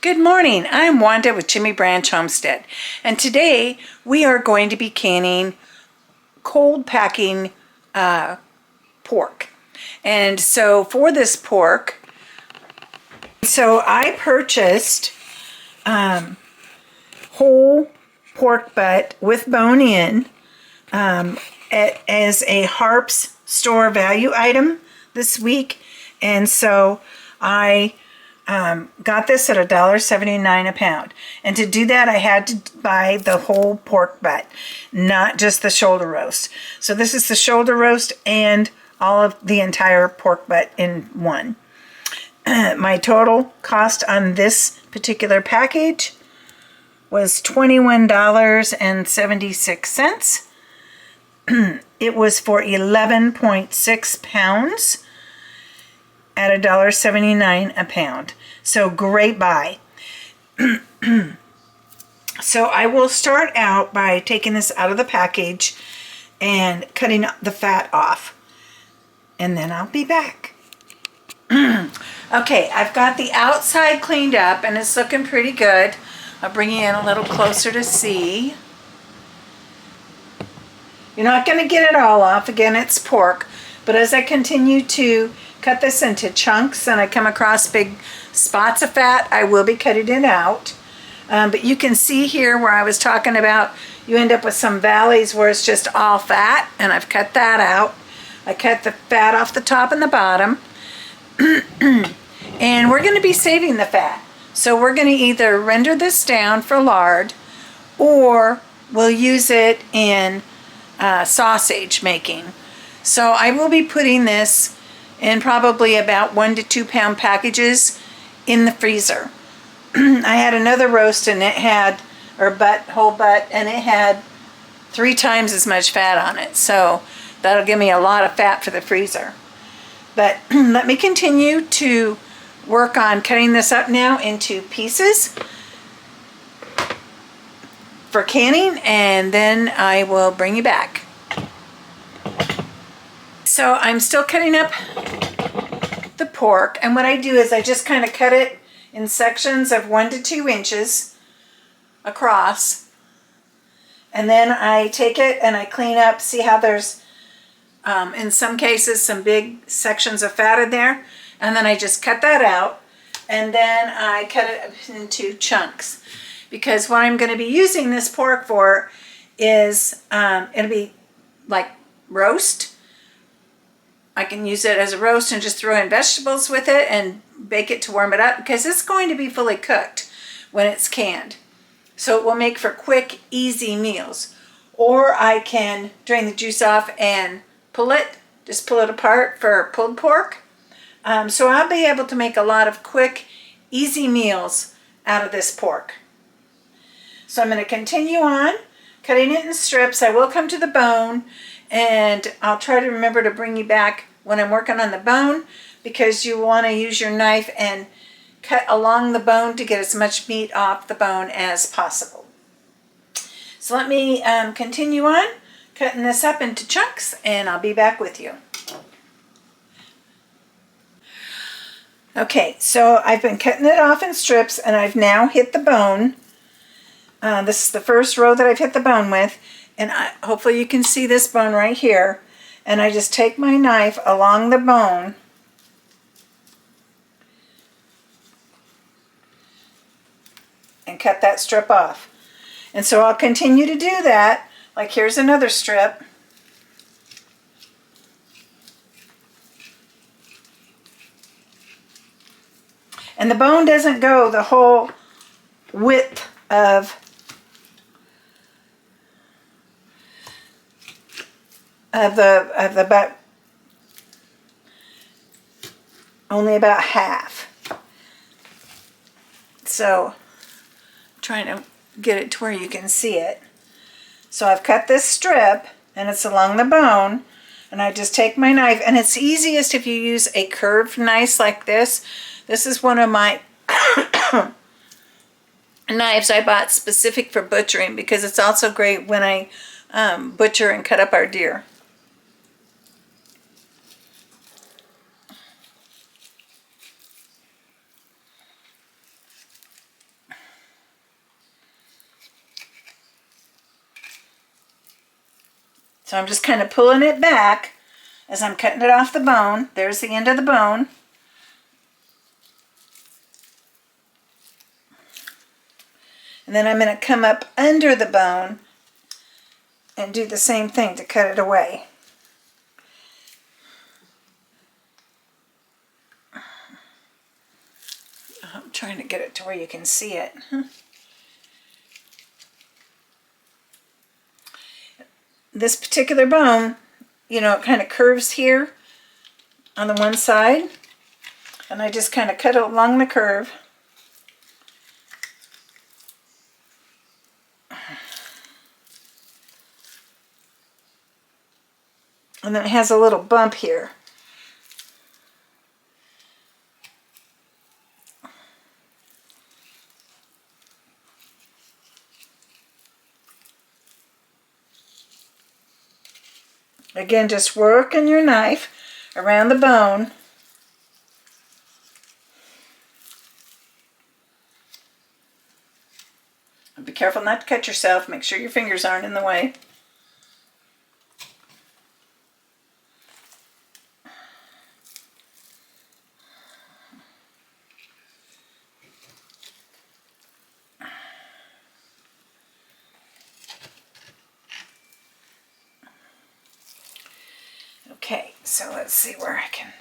Good morning, I'm Wanda with Jimmy Branch Homestead, and today we are going to be canning cold packing pork. And so for this pork, I purchased whole pork butt with bone in as a Harps store value item this week, and so I got this at $1.79 a pound. And to do that, I had to buy the whole pork butt, not just the shoulder roast. So this is the shoulder roast and all of the entire pork butt in one. My total cost on this particular package was $21.76. It was for 11.6 pounds. At $1.79 a pound. So great buy. So I will start out by taking this out of the package and cutting the fat off. And then I'll be back. Okay, I've got the outside cleaned up and it's looking pretty good. I'll bring you in a little closer to see. You're not going to get it all off. Again, it's pork. But as I continue to cut this into chunks and I come across big spots of fat, I will be cutting it out. But you can see here where I was talking about you end up with some valleys where it's just all fat, and I've cut that out. I cut the fat off the top and the bottom. And we're going to be saving the fat. So we're going to either render this down for lard or we'll use it in sausage making. So I will be putting this in probably about 1 to 2 pound packages in the freezer. I had another roast and it had, whole butt, and it had 3 times as much fat on it. So that'll give me a lot of fat for the freezer. But let me continue to work on cutting this up now into pieces for canning, and then I will bring you back. So I'm still cutting up the pork, and what I do is I just kind of cut it in sections of 1 to 2 inches across, and then I take it and I clean up. See how there's in some cases some big sections of fat in there, and then I just cut that out, and then I cut it into chunks, because what I'm going to be using this pork for is it'll be like roast. I can use it as a roast and just throw in vegetables with it and bake it to warm it up, because it's going to be fully cooked when it's canned. So it will make for quick, easy meals. Or I can drain the juice off and just pull it apart for pulled pork. So I'll be able to make a lot of quick, easy meals out of this pork. So I'm going to continue on cutting it in strips. I will come to the bone, and I'll try to remember to bring you back when I'm working on the bone, because you want to use your knife and cut along the bone to get as much meat off the bone as possible. So let me continue on cutting this up into chunks, and I'll be back with you. Okay, so I've been cutting it off in strips, and I've now hit the bone. This is the first row that I've hit the bone with, and hopefully you can see this bone right here. And I just take my knife along the bone and cut that strip off. And so I'll continue to do that. Like, here's another strip. And the bone doesn't go the whole width of the butt, only about half. So I'm trying to get it to where you can see it. So I've cut this strip and it's along the bone, and I just take my knife, and it's easiest if you use a curved knife like this. This is one of my knives I bought specific for butchering, because it's also great when I butcher and cut up our deer. So I'm just kind of pulling it back as I'm cutting it off the bone. There's the end of the bone. And then I'm going to come up under the bone and do the same thing to cut it away. I'm trying to get it to where you can see it. This particular bone, you know, it kind of curves here on the one side, and I just kind of cut it along the curve. And then it has a little bump here. Again, just working your knife around the bone. And be careful not to cut yourself. Make sure your fingers aren't in the way. Okay, so let's see where I can.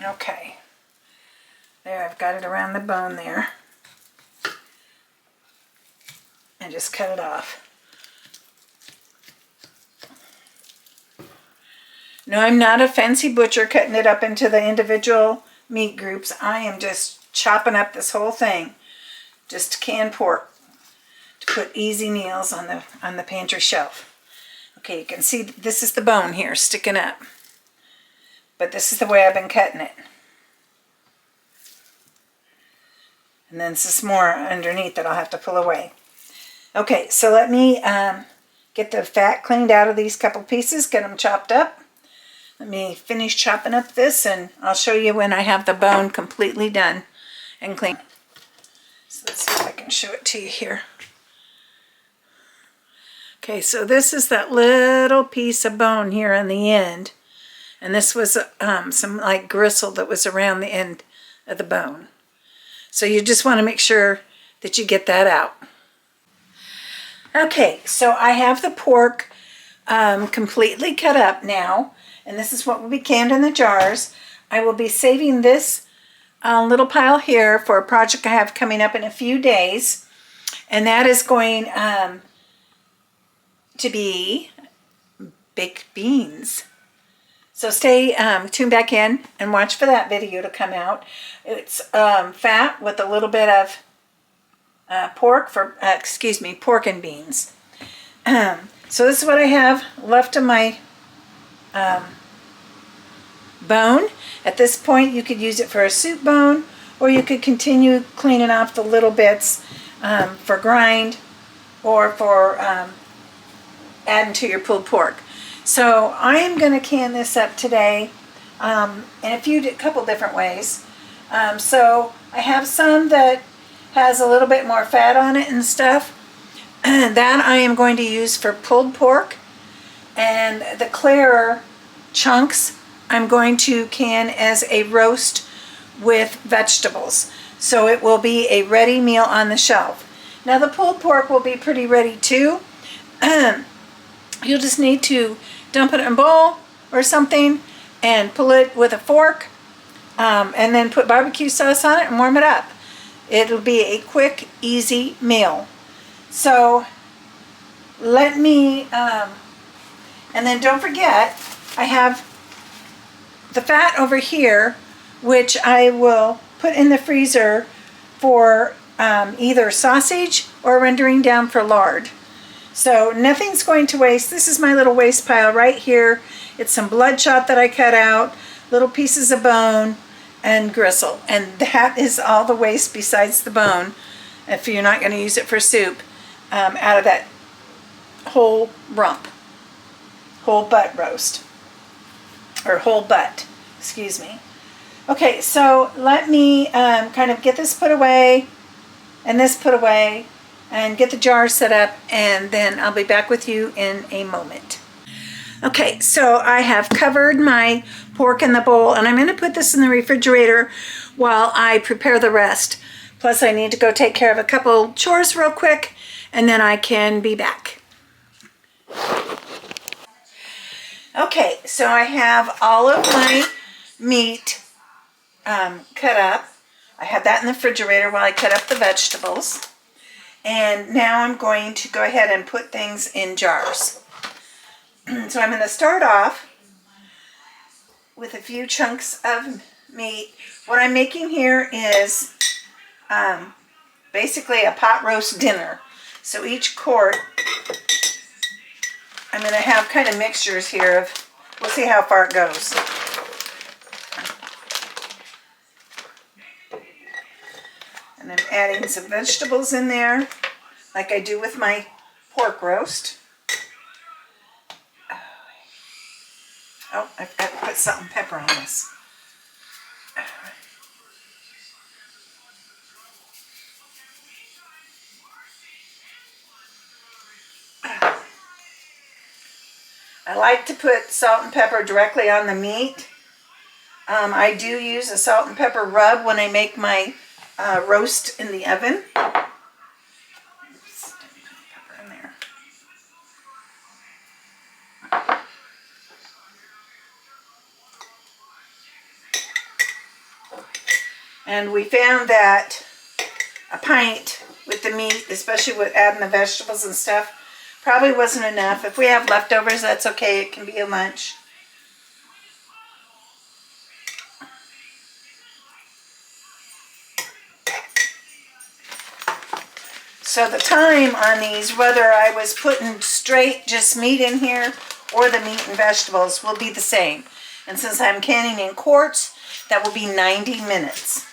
Okay, there, I've got it around the bone there. And just cut it off. No, I'm not a fancy butcher cutting it up into the individual meat groups. I am just chopping up this whole thing, just canned pork, to put easy meals on the pantry shelf. Okay, you can see this is the bone here sticking up, but this is the way I've been cutting it. And then this is more underneath that I'll have to pull away. Okay, so let me get the fat cleaned out of these couple pieces, get them chopped up. Let me finish chopping up this, and I'll show you when I have the bone completely done and clean. So let's see if I can show it to you here. Okay, so this is that little piece of bone here on the end. And this was some like gristle that was around the end of the bone. So you just want to make sure that you get that out. Okay, so I have the pork completely cut up now, and this is what will be canned in the jars. I will be saving this little pile here for a project I have coming up in a few days, and that is going to be baked beans. So stay tuned back in and watch for that video to come out. It's fat with a little bit of pork and beans. So this is what I have left of my bone. At this point, you could use it for a soup bone, or you could continue cleaning off the little bits for grind, or for adding to your pulled pork. So I am going to can this up today in a couple different ways. So I have some that has a little bit more fat on it and stuff. That I am going to use for pulled pork. And the clearer chunks I'm going to can as a roast with vegetables. So it will be a ready meal on the shelf. Now the pulled pork will be pretty ready too. You'll just need to dump it in a bowl or something and pull it with a fork, and then put barbecue sauce on it and warm it up. It'll be a quick, easy meal. So let me, and then don't forget, I have the fat over here, which I will put in the freezer for either sausage or rendering down for lard. So nothing's going to waste. This is my little waste pile right here. It's some bloodshot that I cut out, little pieces of bone, and gristle. And that is all the waste besides the bone, if you're not going to use it for soup, out of that whole rump, whole butt roast, or whole butt, excuse me. Okay, so let me kind of get this put away and this put away and get the jar set up, and then I'll be back with you in a moment. Okay, so I have covered my pork in the bowl, and I'm going to put this in the refrigerator while I prepare the rest. Plus, I need to go take care of a couple chores real quick, and then I can be back. Okay, so I have all of my meat cut up. I have that in the refrigerator while I cut up the vegetables. And now I'm going to go ahead and put things in jars. So I'm going to start off with a few chunks of meat. What I'm making here is basically a pot roast dinner. So each quart, I'm going to have kind of mixtures here of, we'll see how far it goes. And I'm adding some vegetables in there, like I do with my pork roast. Oh, I've got to put salt and pepper on this. I like to put salt and pepper directly on the meat. I do use a salt and pepper rub when I make my roast in the oven. Oops, didn't put pepper in there. And we found that a pint with the meat, especially with adding the vegetables and stuff, probably wasn't enough. If we have leftovers, that's okay. It can be a lunch. So the time on these, whether I was putting straight just meat in here or the meat and vegetables, will be the same. And since I'm canning in quarts, that will be 90 minutes.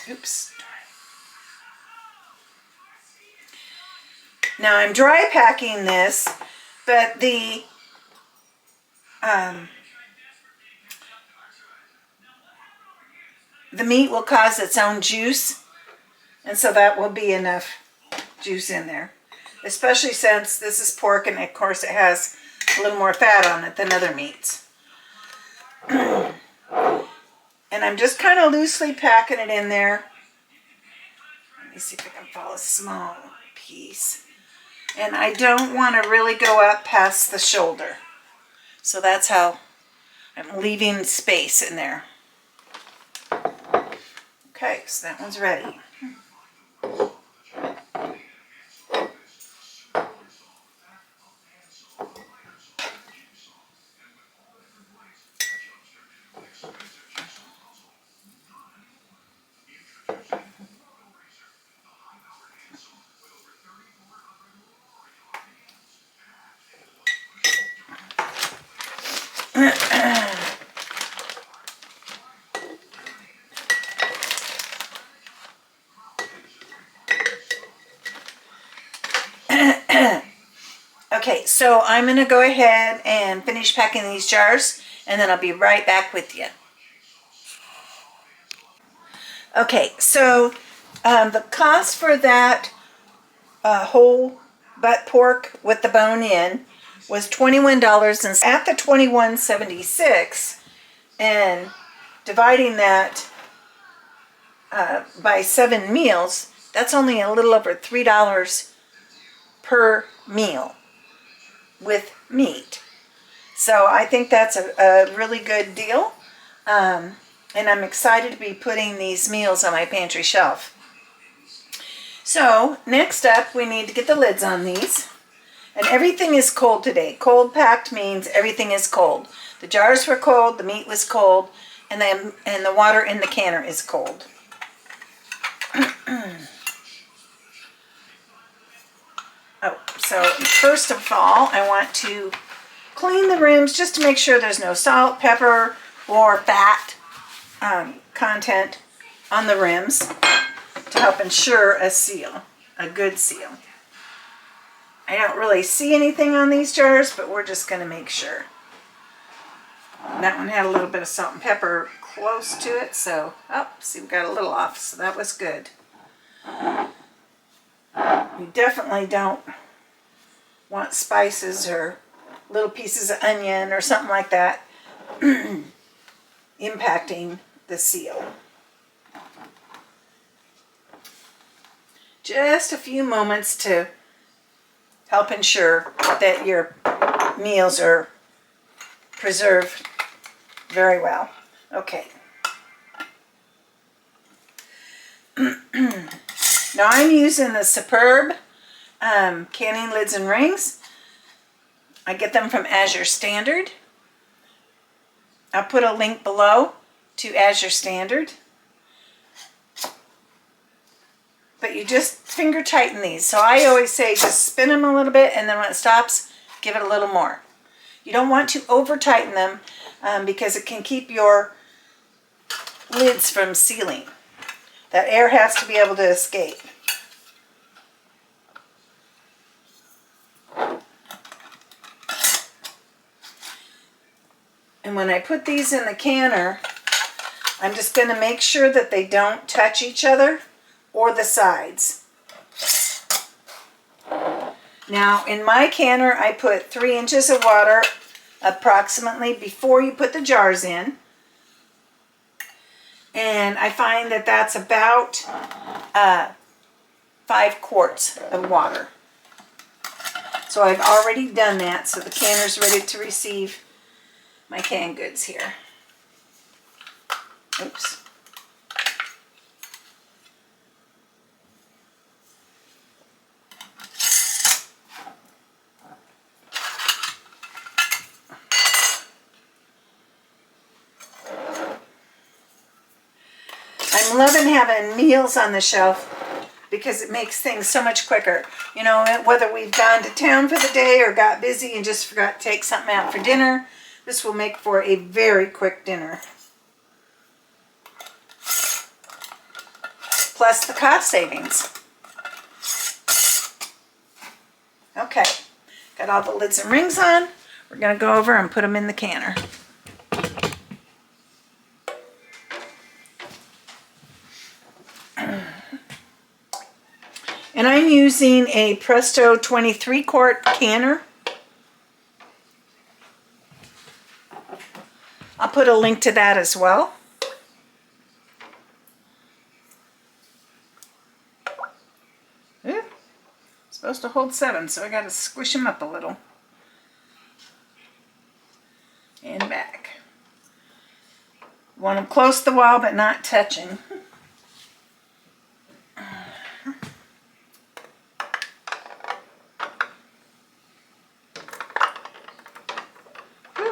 Oops. Now I'm dry packing this, but the meat will cause its own juice, and so that will be enough juice in there. Especially since this is pork, and of course it has a little more fat on it than other meats. And I'm just kind of loosely packing it in there. Let me see if I can fall a small piece. And I don't want to really go up past the shoulder. So that's how I'm leaving space in there. Okay, so that one's ready. Okay, so I'm going to go ahead and finish packing these jars, and then I'll be right back with you. Okay, so the cost for that whole butt pork with the bone in was $21, and at the $21.76, and dividing that by 7 meals, that's only a little over $3 per meal with meat. So I think that's a really good deal, and I'm excited to be putting these meals on my pantry shelf. So next up, we need to get the lids on these, and everything is cold today. Cold packed means everything is cold. The jars were cold, the meat was cold, and the water in the canner is cold. Oh, So first of all, I want to clean the rims just to make sure there's no salt, pepper, or fat content on the rims to help ensure a seal, a good seal. I don't really see anything on these jars, but we're just going to make sure. That one had a little bit of salt and pepper close to it, so, oh, see, we got a little off, so that was good. We definitely don't want spices or little pieces of onion or something like that impacting the seal. Just a few moments to help ensure that your meals are preserved very well. Okay. Now I'm using the Superb canning lids and rings. I get them from Azure Standard. I'll put a link below to Azure Standard. But you just finger tighten these. So I always say just spin them a little bit, and then when it stops, give it a little more. You don't want to over tighten them because it can keep your lids from sealing. That air has to be able to escape. And when I put these in the canner, I'm just going to make sure that they don't touch each other or the sides. Now, in my canner, I put 3 inches of water approximately before you put the jars in. And I find that that's about 5 quarts of water. So I've already done that, so the canner's ready to receive my canned goods here. Oops. I'm loving having meals on the shelf because it makes things so much quicker. You know, whether we've gone to town for the day or got busy and just forgot to take something out for dinner, this will make for a very quick dinner. Plus the cost savings. Okay, got all the lids and rings on. We're going to go over and put them in the canner. And I'm using a Presto 23 quart canner. I'll put a link to that as well. Ooh, supposed to hold 7, so I got to squish them up a little. And back. Want them close to the wall but not touching.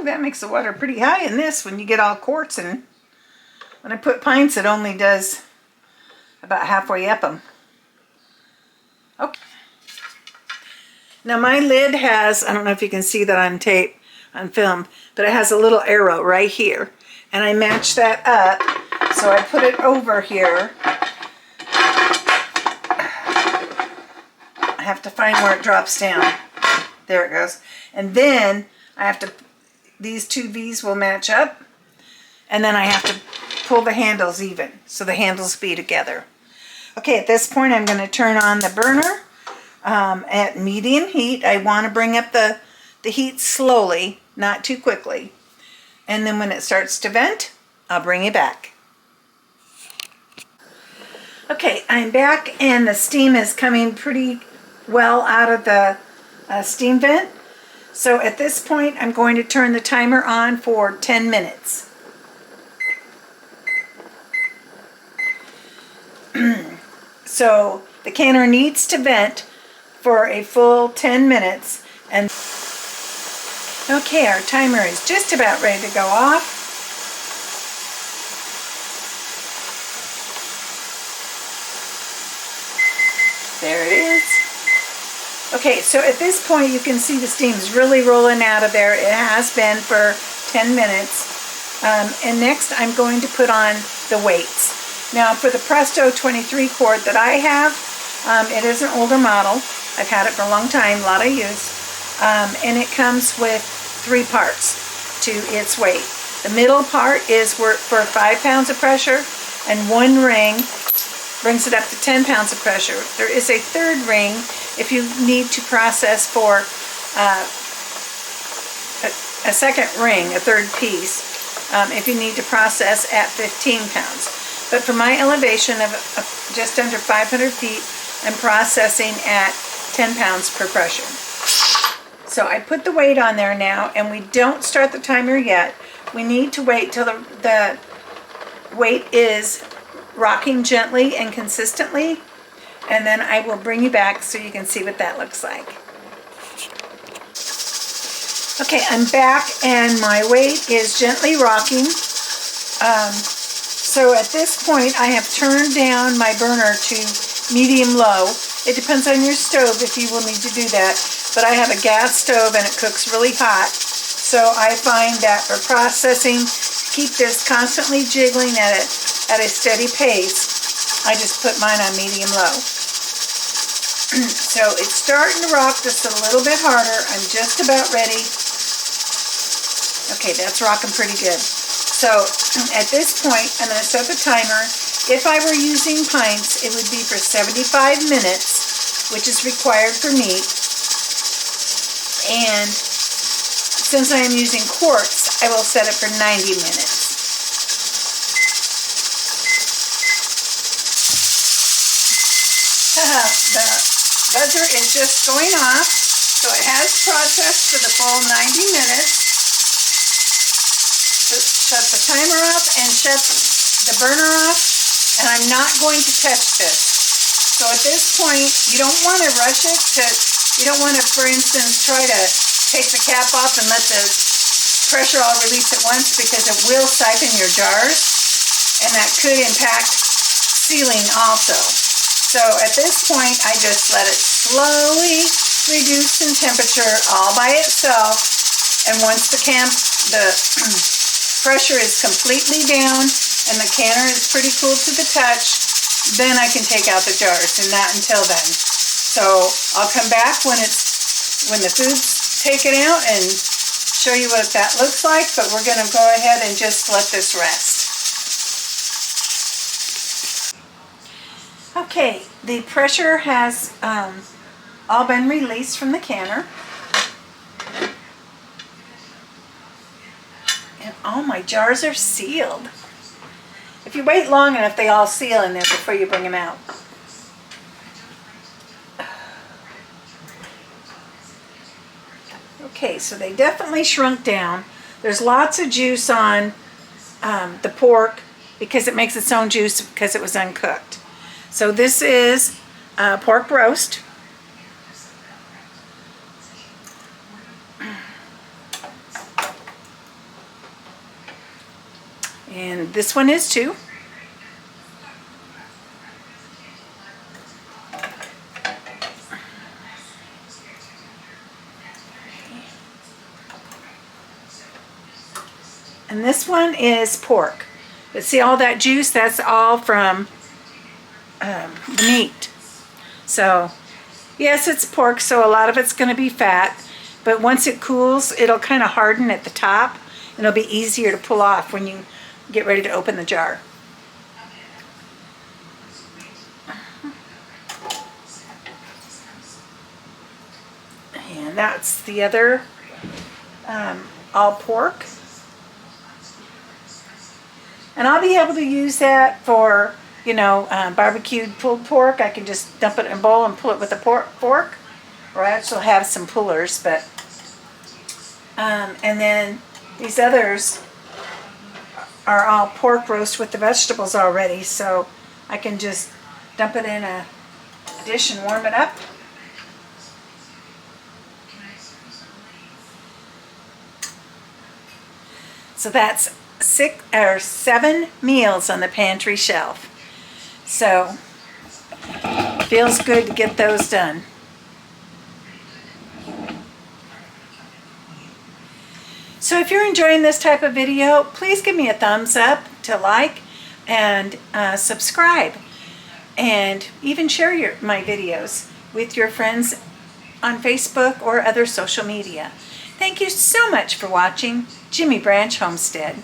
That makes the water pretty high in this when you get all quarts, and when I put pints it only does about halfway up them. Okay. Now my lid has, I don't know if you can see that on tape, on film, but it has a little arrow right here, and I match that up, so I put it over here. I have to find where it drops down. There it goes. And then I have to, these two V's will match up, and then I have to pull the handles even so the handles be together. Okay, at this point I'm going to turn on the burner at medium heat. I want to bring up the heat slowly, not too quickly. And then when it starts to vent, I'll bring it back. Okay, I'm back, and the steam is coming pretty well out of the steam vent. So at this point, I'm going to turn the timer on for 10 minutes. So the canner needs to vent for a full 10 minutes. And okay, our timer is just about ready to go off. There it is. Okay, so at this point you can see the steam's really rolling out of there. It has been for 10 minutes. And next I'm going to put on the weights. Now for the Presto 23 quart that I have, it is an older model. I've had it for a long time, a lot of use. And it comes with 3 parts to its weight. The middle part is for 5 pounds of pressure, and 1 ring brings it up to 10 pounds of pressure. There is a 3rd ring if you need to process for a 2nd ring, a 3rd piece, if you need to process at 15 pounds. But for my elevation of just under 500 feet, I'm processing at 10 pounds per pressure. So I put the weight on there now, and we don't start the timer yet. We need to wait till the weight is rocking gently and consistently, and then I will bring you back so you can see what that looks like. Okay, I'm back and my weight is gently rocking. So at this point I have turned down my burner to medium-low. It depends on your stove if you will need to do that, but I have a gas stove and it cooks really hot. So I find that for processing, keep this constantly jiggling at a steady pace, I just put mine on medium-low. So it's starting to rock just a little bit harder. I'm just about ready. Okay, that's rocking pretty good. So at this point, I'm going to set the timer. If I were using pints, it would be for 75 minutes, which is required for meat. And since I am using quarts, I will set it for 90 minutes. The buzzer is just going off, so it has processed for the full 90 minutes. Shut the timer off and shut the burner off, and I'm not going to touch this. So at this point, you don't want to rush it. You don't want to, for instance, try to take the cap off and let the pressure all release at once, because it will siphon your jars, and that could impact sealing also. So at this point, I just let it slowly reduce in temperature all by itself, and once the pressure is completely down and the canner is pretty cool to the touch, then I can take out the jars, and not until then. So I'll come back when the food's taken out and show you what that looks like, but we're going to go ahead and just let this rest. Okay, the pressure has all been released from the canner. And all my jars are sealed. If you wait long enough, they all seal in there before you bring them out. Okay, so they definitely shrunk down. There's lots of juice on the pork because it makes its own juice because it was uncooked. So this is pork roast. And this one is too. And this one is pork. But see all that juice? That's all from the meat. So yes, it's pork, so a lot of it's going to be fat. But once it cools, it'll kind of harden at the top. And it'll be easier to pull off when you get ready to open the jar. And that's the other all pork. And I'll be able to use that for, barbecued pulled pork. I can just dump it in a bowl and pull it with a fork. Or I actually have some pullers, but and then these others are all pork roast with the vegetables already, so I can just dump it in a dish and warm it up. So that's 7 meals on the pantry shelf. So feels good to get those done. So if you're enjoying this type of video, please give me a thumbs up to like and subscribe, and even share my videos with your friends on Facebook or other social media. Thank you so much for watching Jimmy Branch Homestead.